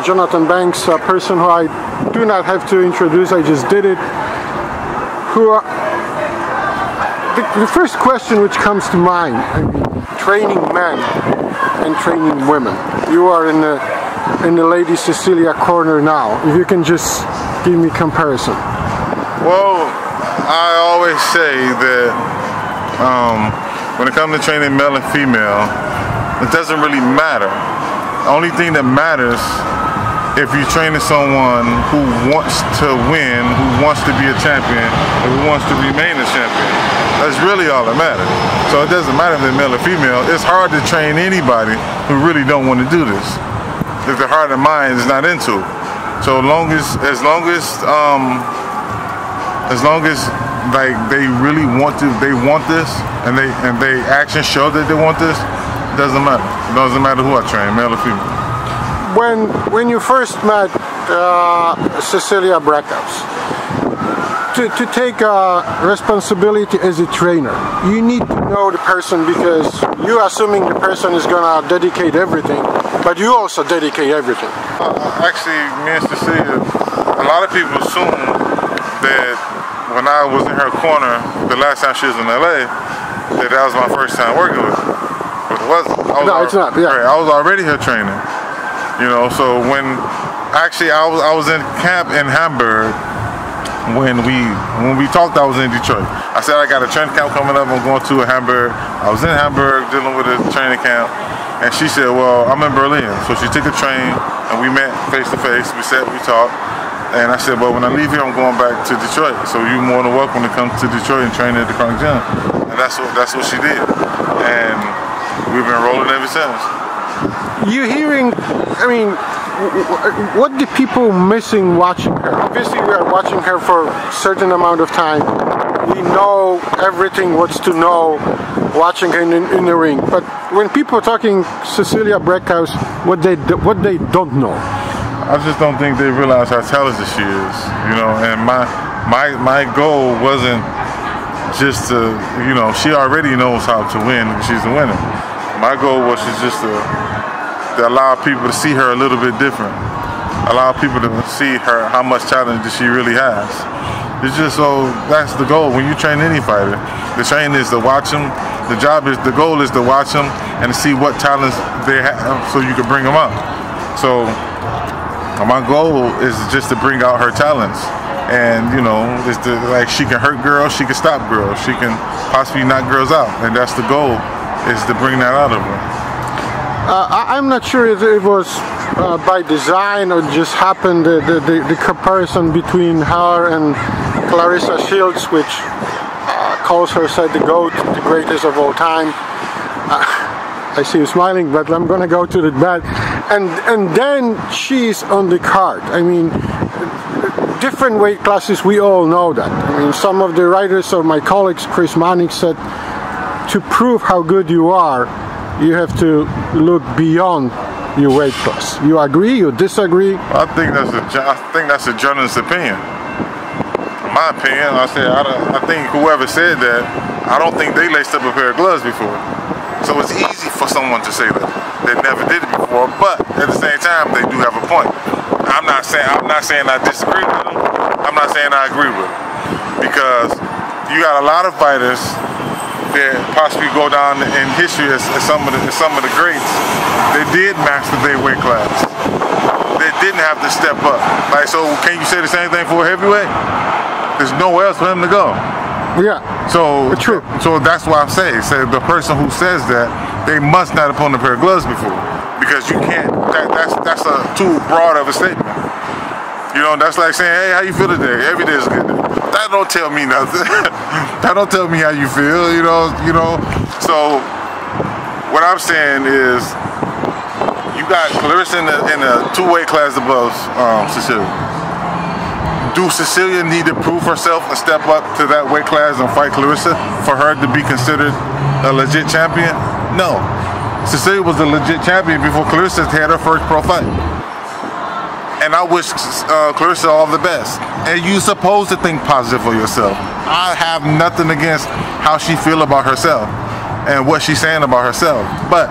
Jonathan Banks, a person who I do not have to introduce, I just did it. The first question which comes to mind, I mean, training men and training women. You are in the lady Cecilia corner now. If you can just give me comparison. Well, I always say that when it comes to training male and female, it doesn't really matter. The only thing that matters if you're training someone who wants to win, who wants to be a champion, and who wants to remain a champion. That's really all that matters. So it doesn't matter if they're male or female. It's hard to train anybody who really don't want to do this, if their heart and mind is not into it. So as long as like they really want to, they want this, and they actions show that they want this, it doesn't matter. It doesn't matter who I train, male or female. When you first met Cecilia Braekhus, to take responsibility as a trainer, you need to know the person, because you're assuming the person is gonna dedicate everything, but you also dedicate everything. Actually, me and Cecilia, a lot of people assume that when I was in her corner the last time she was in LA, that was my first time working with her. But it wasn't. No, it's not. Yeah. Right, I was already her trainer. You know, so when actually I was in camp in Hamburg when we talked. I was in Detroit. I said I got a training camp coming up. I'm going to Hamburg. I was in Hamburg dealing with a training camp, and she said, "Well, I'm in Berlin." So she took a train, and we met face to face. We sat, we talked, and I said, "Well, when I leave here, I'm going back to Detroit. So you're more than welcome to come to Detroit and train at the Chronic Gym." And that's what she did, and we've been rolling ever since. You're hearing, I mean, what the people missing watching her? Obviously we are watching her for a certain amount of time. We know everything what's to know watching her in the ring. But when people are talking Cecilia Braekhus, what they don't know. I just don't think they realize how talented she is, you know, and my goal wasn't just to, you know, she already knows how to win, she's a winner. My goal was just to allow people to see her a little bit different. Allow people to see her, how much talent that she really has. It's just so, that's the goal. When you train any fighter, the training is to watch them. The goal is to watch them and see what talents they have so you can bring them up. So my goal is just to bring out her talents. And you know, it's like she can hurt girls, she can stop girls, she can possibly knock girls out. And that's the goal, is to bring that out of her. I'm not sure if it was by design or just happened, the comparison between her and Claressa Shields, which calls herself the GOAT, the greatest of all time. I see you smiling, but I'm gonna go to the bed. And then she's on the card. I mean, different weight classes, we all know that. I mean, some of the writers or my colleagues, Chris Manning, said to prove how good you are, you have to look beyond your weight class. You agree? You disagree? I think that's a journalist's opinion. In my opinion, I think whoever said that, I don't think they laced up a pair of gloves before. So it's easy for someone to say that they never did it before, but at the same time, they do have a point. I'm not saying I disagree with them. I'm not saying I agree with them, because you got a lot of fighters that possibly go down in history as some of the greats. They did master their weight class. They didn't have to step up. Like, so can you say the same thing for a heavyweight? There's nowhere else for him to go. Yeah. So true. So that's why I say the person who says that, they must not have put on a pair of gloves before, because you can't. That's a too broad of a statement. You know, that's like saying, "Hey, how you feel today? Every day is a good day." That don't tell me nothing. That don't tell me how you feel. You know. So what I'm saying is, you got Claressa in a two-weight class above Cecilia. Do Cecilia need to prove herself and step up to that weight class and fight Claressa for her to be considered a legit champion? No. Cecilia was a legit champion before Claressa had her first pro fight. And I wish Claressa all the best. And you're supposed to think positive for yourself. I have nothing against how she feels about herself and what she's saying about herself. But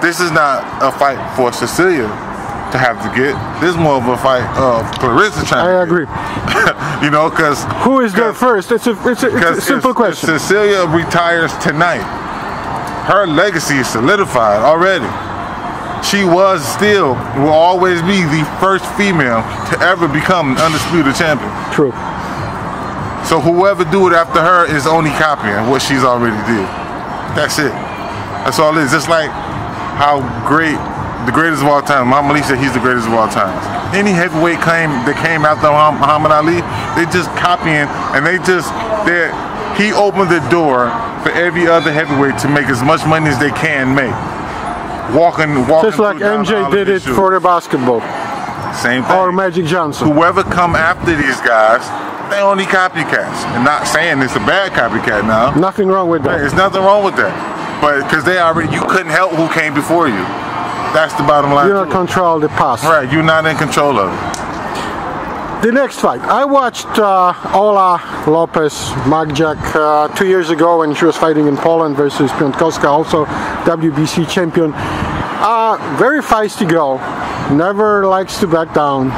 this is not a fight for Cecilia. to have to get. This is more of a fight of Claressa trying to I agree. You know, because who is there first? It's a simple question. If Cecilia retires tonight, her legacy is solidified already. She was still, will always be the first female to ever become an undisputed champion. True. So whoever do it after her is only copying what she's already did. That's it. That's all it is. Just like how great, the greatest of all time, Muhammad Ali said he's the greatest of all time. Any heavyweight that came after Muhammad Ali, they just copying, and he opened the door for every other heavyweight to make as much money as they can make. Walking just like MJ did it for the basketball. Same thing. Or Magic Johnson. Whoever come after these guys, they only copycats. And not saying it's a bad copycat now. Nothing wrong with that. There's nothing wrong with that. But because you couldn't help who came before you. That's the bottom line. You don't control the past. Right, you're not in control of it. The next fight, I watched Lopes, MAGDZIAK 2 years ago when she was fighting in Poland versus Piątkowska, also WBC champion. Very feisty girl, never likes to back down.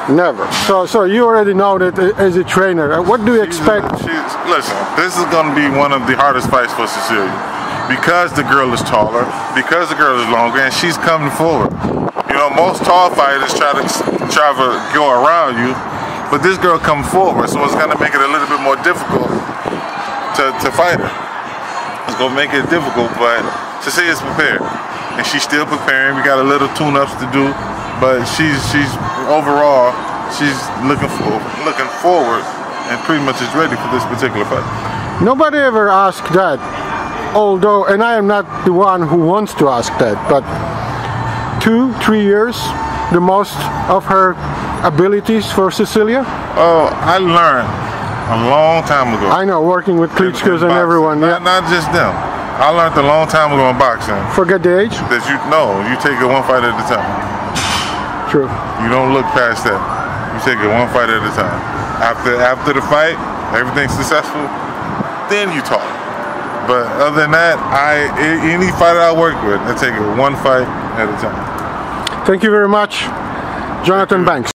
Never. So you already know that as a trainer. What do you expect? Listen, this is going to be one of the hardest fights for Cecilia. Because the girl is taller, because the girl is longer, and she's coming forward. You know, most tall fighters try to go around you, but this girl comes forward, so it's going to make it a little bit more difficult to fight her. It's going to make it difficult, but Cecilia's prepared, and she's still preparing. We got a little tune-ups to do, but she's overall, she's looking forward, and pretty much is ready for this particular fight. Nobody ever asked that. Although, and I am not the one who wants to ask that, but 2-3 years, the most of her abilities for Cecilia? Oh, I learned a long time ago. I know, working with Klitschko's and everyone. Yeah. Not just them. I learned a long time ago in boxing. Forget the age? That you take it one fight at a time. True. You don't look past that. You take it one fight at a time. After the fight, everything's successful, then you talk. But other than that, any fighter I work with, I take it one fight at a time. Thank you very much, Jonathan Banks.